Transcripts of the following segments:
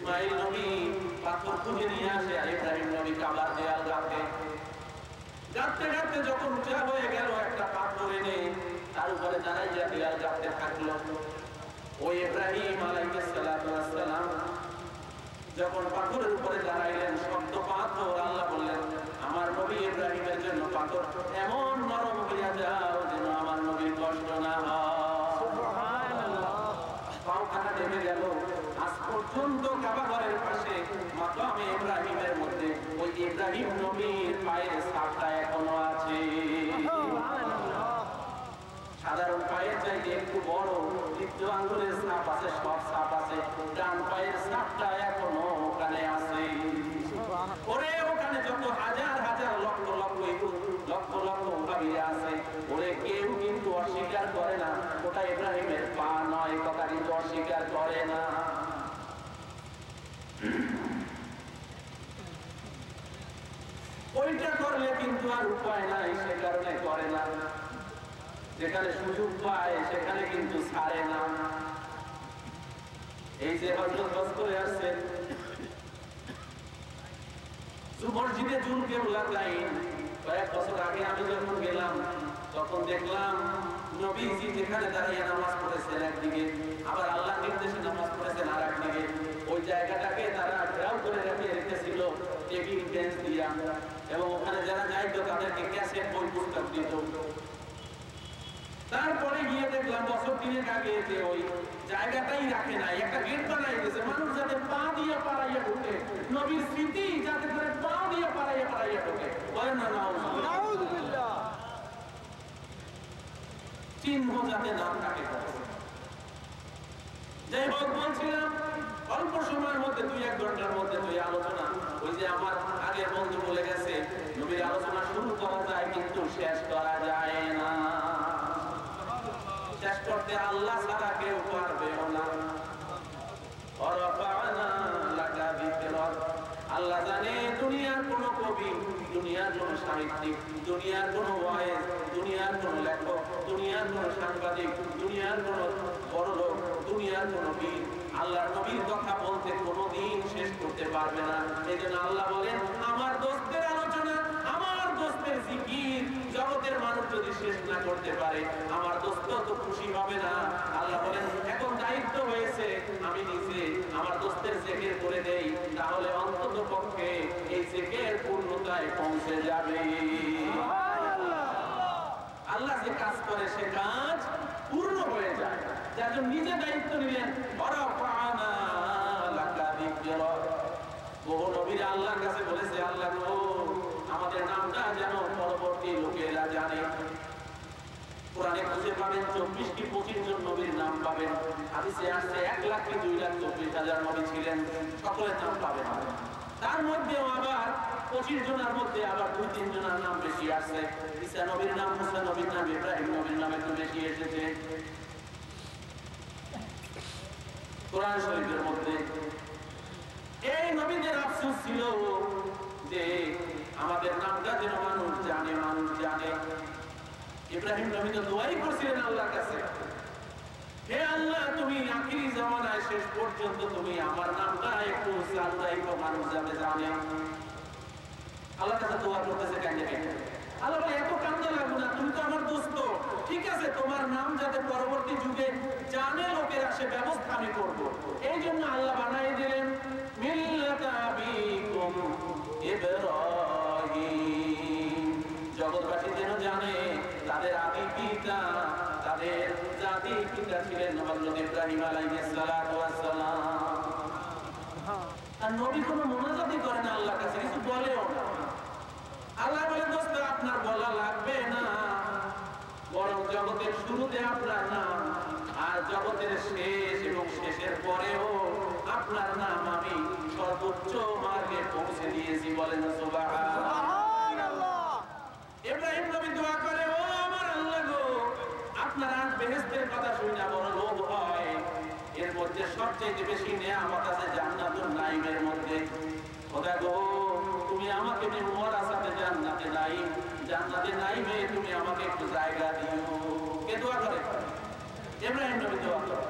ইসমাইল নবী পাথর খুঁজে নিয়ে আসে আর ইব্রাহিম নবী কাবার দেয়াল গাঁথে। গাঁথতে গাঁথতে যখন উঁচা হয়ে গেল একটা পাথর এনে তার উপরে দাঁড়াইয়া দেয়াল গাঁথতে থাকলো। ওই ইব্রাহিম আলাইহিস সালাতু ওয়াস সালাম যখন পাথরের উপরে দাঁড়াইলেন, শক্ত পাথর, আল্লাহ বললেন আমার নবী ইব্রাহিমের জন্য পাথর এমন নরম হইয়া যাও যেন আমার নবীর কষ্ট না হয়। সুবহানাল্লাহ। পাও কাটা নেমে গেল। আজ পর্যন্ত কাবা ঘরের পাশে মাকামে ইব্রাহিমের মধ্যে ওই ইব্রাহিম নবীর পায়ের ছাপটা এখনো আছে। সাধারণ পায়ের চাইতে একটু বড় তৃতীয় আঙ্গুলের ছাপ আছে, সব ছাপ আছে। ডান পায়ের ছাপটা এখনো ওখানে আছে। ওরে ওখানে যত হাজার হাজার লক্ষ লক্ষ লক্ষ লক্ষ ভাবিরা আছে, ওরে কেউ কিন্তু অস্বীকার করে না ওটা ইব্রাহিমের পা নয়, কথা কিন্তু অস্বীকার করে না। ওইটা করলে কিন্তু আর উপায় নাই, সে কারণে করে না। যেখানে সুযোগ পায় সেখানে কিন্তু ছাড়ে না। এই যে হযরত হজ করে আসছেন মসজিদে জুলকেবলা লাইন, কয়েক বছর আগে আমি যখন গেলাম তখন দেখলাম নবীজি যেখানে দাঁড়িয়ে নামাজ পড়েছেন একদিকে, আবার আল্লাহর নির্দেশে নামাজ পড়েছেন আর একদিকে। ওই জায়গাটাকে তারা ঘেরাও করে রেখেছিল টেবিল বেঞ্চ দিয়া, এবং ওখানে যারা যাইতো তাদেরকে ক্যাসেট বই পুস্তক দিত। তারপরে গিয়ে দেখলাম বছর 3 আগে যে ওই জায়গাটাই রাখে নাই, একটা গেট বানাই দিয়েছে মানুষ যাতে পা দিয়ে পাড়াইয়া ঢুকে, নবীর স্মৃতি যাতে করে পা দিয়ে পাড়াইয়া ঢুকে। বলেন না নাউযুবিল্লাহ, চিহ্ন যাতে না থাকে। যাই হোক, বলছিলাম অল্প সময়ের মধ্যে 2-1 ঘন্টার মধ্যে তুই আলোচনা, ওই যে আমার আগের বন্ধু বলে গেছে নবীর আলোচনা শুরু করা যায় কিন্তু শেষ করা যায় না। শেষ করতে আল্লাহ ছাড়া কেউ পারবেও না। আল্লাহ জানে দুনিয়ার কোন কবি, দুনিয়ার কোন সাহিত্যিক, দুনিয়ার কোন ওয়াইজ, দুনিয়ার কোন লেখক, দুনিয়ার কোন সাংবাদিক, দুনিয়ার কোন বড় লোক, দুনিয়ার কোন বীর আল্লাহর নবীর কথা বলতে কোনদিন শেষ করতে পারবে না। এই জন্য আল্লাহ বলেন আমার দোস্তের আলোচনা, আমার দোস্তের জিকির জগতের মানুষ যদি শেষ না করতে পারে আমার দোস্ত তো খুশি হবে না। আল্লাহ বলেন এখন দায়িত্ব হয়েছে আমি নিজে আমার দোস্তের জিকির করে দেই, তাহলে অন্তত পক্ষে এই জিকির পূর্ণতায় পৌঁছে যাবে। আল্লাহ যে কাজ করে সে কাজ পূর্ণ হয়ে যায়, যার জন্য নিজে দায়িত্ব নিলেন। বহু নবীরা আল্লাহর কাছে বলেছে আল্লাহ গো আমাদের নামটা যেন পরবর্তী লোকেরা জানে। কোরআনে খুঁজে পাবেন 24 কি 25 জন নবীর নাম পাবেন। হাদিসে আসছে 1,00,000 কি 2,24,000 নবী ছিলেন, সকলের নাম পাবেন। তার মধ্যেও আবার 25 জনের মধ্যে আবার 2-3 জনের নাম বেশি আসছে। ঈসা নবীর নাম, মুসা নবীর নাম, ইব্রাহিম নবীর নাম একটু বেশি এসেছে কোরআন শরীফের মধ্যে। এই নবীদের আফসোস ছিল যে আমাদের নামটা যেন মানুষ জানে, মানুষ জানে। ইব্রাহিম নবী তো দোয়াই করছিলেন আল্লাহর কাছে, হে আল্লাহ তুমি আখিরি জামানায় শেষ পর্যন্ত তুমি আমার নামটা একটু সাল্লাই তো মানুষ যাতে জানে। আল্লাহর কাছে দোয়া করতেছে কেন? আল্লাহ বলে এত কান্দা লাগবে না, তুমি তো আমার দোস্ত, ঠিক আছে তোমার নাম যাতে পরবর্তী যুগে জানে লোকেরা সে ব্যবস্থা আমি করব। এই জন্য আল্লাহ বানাই দিলেন মিল্লাতা আবিকুম ইব্রাহিম, জগৎবাসী যেন জানে তাদের আদি পিতা, তাদের জাতি পিতা ছিলেন হযরত ইব্রাহিম আলাইহিস সালাতু ওয়াস সালাম। আর নবী কোনো মুনাজাতই করে না আল্লাহর কাছে, কিছু বলেও না। আল্লাহ বলেন দোস্ত আপনার বলা লাগবে না, বরং জগতের শুরুতে আপনার নাম আর জগতের শেষ এবং শেষের পরেও আপনার নাম আমি সর্বোচ্চ মার্গে পৌঁছে দিয়েছি। বলেন সুবহানাল্লাহ। ইব্রাহিম নবী দোয়া করে ও আমার আল্লাহ গো আপনার আজ বেহেশতের কথা শুনে বড় লোভ হয়, এর মধ্যে সবচেয়ে বেশি নেয়ামত আছে জান্নাতুল নাঈমের মধ্যে। খোদা গো তুমি আমাকে ওয়ারাসাতে জান্নাতে নাঈম, জান্নাতে নাঈমে তুমি আমাকে একটু জায়গা দিও। কে দোয়া করে? ইব্রাহিম নবী দোয়া করে।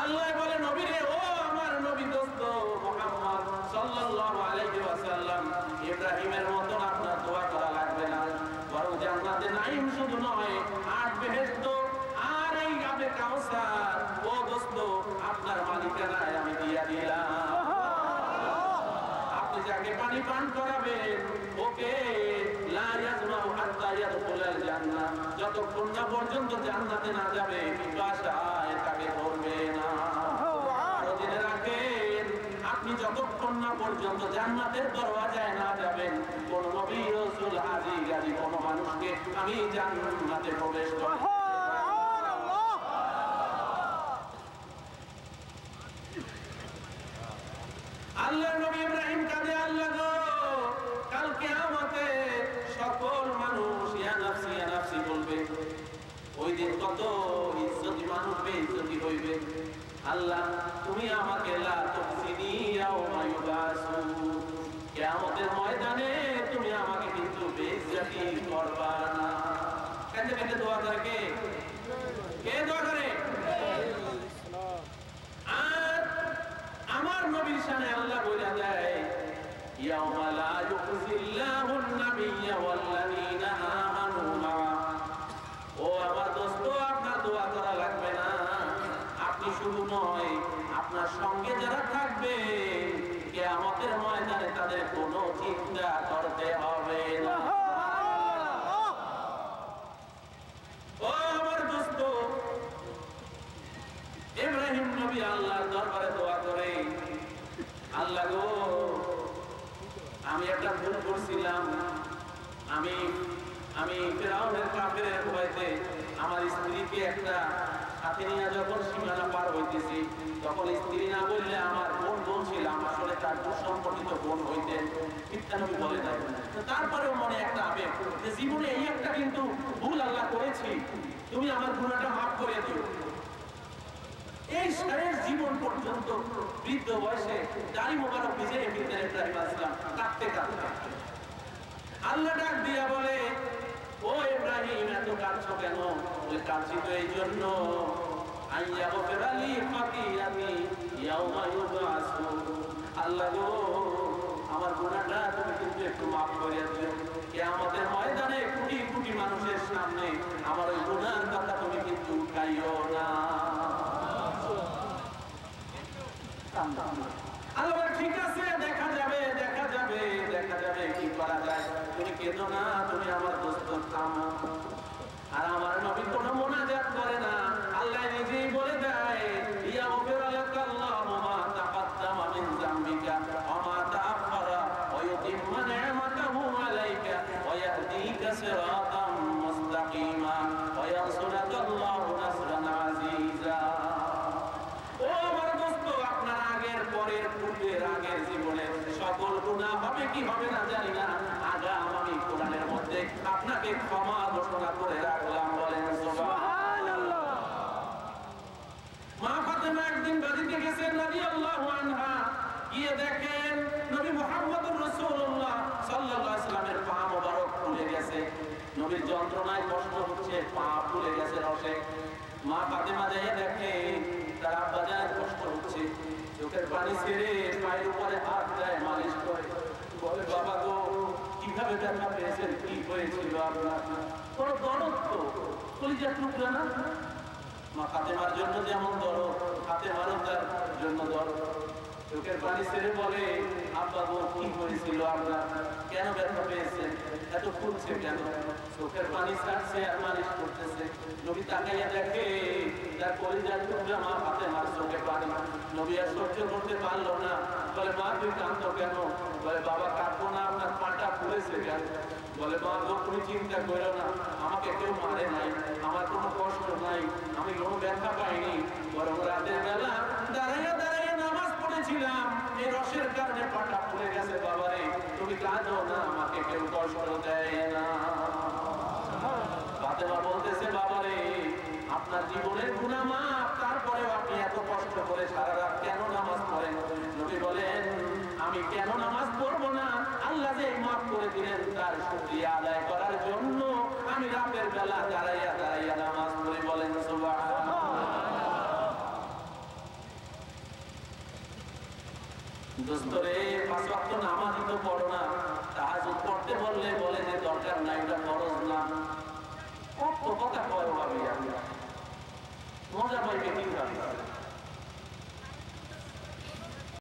আল্লাহ বলে নবী রে ও আমার নবী দোস্ত পানি পান করাবেন, ওকে লা ইয়াজমাউ হাত্তা ইয়াদখুলাল জান্নাহ, যতক্ষণ না পর্যন্ত জান্নাতে না যাবে পিপাসায় তাকে ধরবে না। আরো জেনে রাখেন, আপনি যতক্ষণ না পর্যন্ত জান্নাতের দরওয়াজায় না যাবেন, কোন নবী রাসূল হাজী গাজী কোন মানুষকে আমি জান্নাতে প্রবেশ করব। আল্লাহ নবী ইব্রাহিম কাঁদে, আল্লাহ গো, কাল কিয়ামতে সকল মানুষ ইয়া নাফসি বলবে। ওই দিন কত ইজ্জতি মানুষ বেইজ্জতি হইবে। আল্লাহ তুমি আমাকে লা তুখজিনি ইয়াউমা ইউবাসুন, কিয়ামতের ময়দানে তুমি আমাকে কিন্তু বেইজ্জতি করবা না। কেন কেন দোয়া করে কে দোয়া করে? আর আমার নবীর শানে আল্লাহ বলে দেয়, ইয়াউমা লা ইউখজিল্লাহুন নাবিয়্যা ওয়াল্লাযীনা আমানু মা'আ। ও আমার দোস্ত, আপনার দোয়া করা লাগবে না। আপনি শুধু নয়, আপনার সঙ্গে যারা থাকবে কিয়ামতের ময়দানে তাদের কোনো চিন্তা করতে হবে না। ও আমার দোস্ত, ইব্রাহিম নবী আল্লাহর দরবারে দোয়া করে, আল্লাহ গো, আমি একটা ভুল করছিলাম। আমি ফিরআউনের কাফেরের ভয়তে আমার স্ত্রীকে একটা সাথে নিয়ে যখন সীমানা পার হইতেছি, তখন স্ত্রী না বললে আমার বোন ছিলাম, আসলে তার দুঃসম্পর্কিত বোন হইতেন, মিথ্যা নবী বলে দেয়। তারপরেও মনে একটা আবেগ যে জীবনে এই একটা কিন্তু ভুল আল্লাহ করেছি, তুমি আমার গুনাহটা মাফ করে দিও। এই সারা জীবন পর্যন্ত বৃদ্ধ বয়সে দাড়ি মোবারক ভিজে ভিতরে ইব্রাহিম আলাইহিস সালাম কাঁদতে আল্লাহ ডাক দিয়া বলে, ও ইব্রাহিম এত কাঁদছো কেন? বলে কাঁদছি তো এই জন্য, আইয়া গফিরালি খাতিয়াতি ইয়াউমা ইউবাসুন। আল্লাহ গো, আমার গুনাহটা তুমি কিন্তু একটু মাফ করে দিও। কিয়ামতের ময়দানে কোটি কোটি মানুষের সামনে আমার ওই গুনাহের কথা তুমি কিন্তু উঠাইও না। আল্লাহ ঠিক আছে, দেখা যাবে কি করা যায়। তুমি কেঁদো না, তুমি আমার দোস্ত থামো। আর আমার নবী কোনো মুনাজাত করে না, আল্লাহ নিজেই বলে দেয়, ইয়াগফির লাকাল্লাহু মা তাকাদ্দামা মিন যামবিকা ওয়া মা তাআখারা ওয়া ইউতিম্মা নি'মাতাহু আলাইকা ওয়া ইয়াহদিকা সিরাতাম মুস্তাকিমা ওয়া ইয়ানসুরাকাল্লাহু নাসরান আজিজা। ও আমার দোস্ত, আপনার আগের পরের পূর্বের আগের জীবনে সকল গুনাহ হবে কি হবে না জানি না, আগাম আমি কোরআনের মধ্যে আপনাকে ক্ষমা ঘোষণা করে রাখলাম। বলেন সুবহানাল্লাহ। মা ফাতেমা একদিন বাড়িতে গেছেন রাদিয়াল্লাহু আনহা, গিয়ে দেখেন নবী মুহাম্মদুর রাসূলুল্লাহ সাল্লাল্লাহু আলাইহি ওয়াসাল্লামের পা মোবারক ফুলে গেছে। নবীর যন্ত্রণায় কষ্ট হচ্ছে, পা ফুলে গেছে রসে। মা ফাতেমা যায় দেখে তার আব্বা জানের কষ্ট হচ্ছে, চোখের পানি ছেড়ে পায়ের উপরে হাত দেয়, মালিশ করে, বলে বাবা গো, কিভাবে ব্যথা পেয়েছেন, কি হয়েছিল আপনার? বড় দরদ তো, কলিজার টুকরা না? মা ফাতেমার জন্য যেমন দরদ, ফাতেমারও তার জন্য দরদ। চোখের পানি ছেড়ে বলে, আব্বা গো, কি হয়েছিল আপনার? কেন ব্যথা পেয়েছেন? এত ফুলছে কেন? চোখের পানি ছাড়ছে আর মালিশ করতেছে। নবী তাকাইয়া দেখে তার কলিজার টুকরা মা ফাতেমার চোখে পানি। নবী আর সহ্য করতে পারলো না, বলে মা তুই কাঁদছো কেন? বলে বাবা কাঁদবো না, আপনার পাটা ফুলেছে কেন? বলে মা গো, তুমি চিন্তা করো না, আমাকে কেউ মারে নাই, আমার কোনো কষ্ট নাই, আমি কোনো ব্যথা পাইনি, বরং রাতের বেলা দাঁড়াইয়া নামাজ পড়েছিলাম, এই রসের কারণে পাটা ফুলে গেছে। বাবারে তুমি কাঁদো না, আমাকে কেউ কষ্ট দেয় না। ফাতেমা বলতেছে, বাবারে আপনার জীবনের গুনাহ মাফ, তারপরেও আপনি এত কষ্ট করে সারা রাত কেন নামাজ পড়েন? নবী বলেন, আমি কেন নামাজ পড়বো না? আল্লাহ যে মাফ করে দিলেন তার শুকরিয়া আদায় করার জন্য আমি রাতের বেলা দাঁড়াইয়া নামাজ পড়ি। বলেন সুবহানাল্লাহ। দোস্তরে, পাঁচ ওয়াক্ত নামাজই তো পড়ো না, তাহাজ্জুদ পড়তে বললে বলে যে দরকার নাই, এটা ফরজ না। কত কথা কয় ভাবি, আমি মজা পাইবে কিভাবে?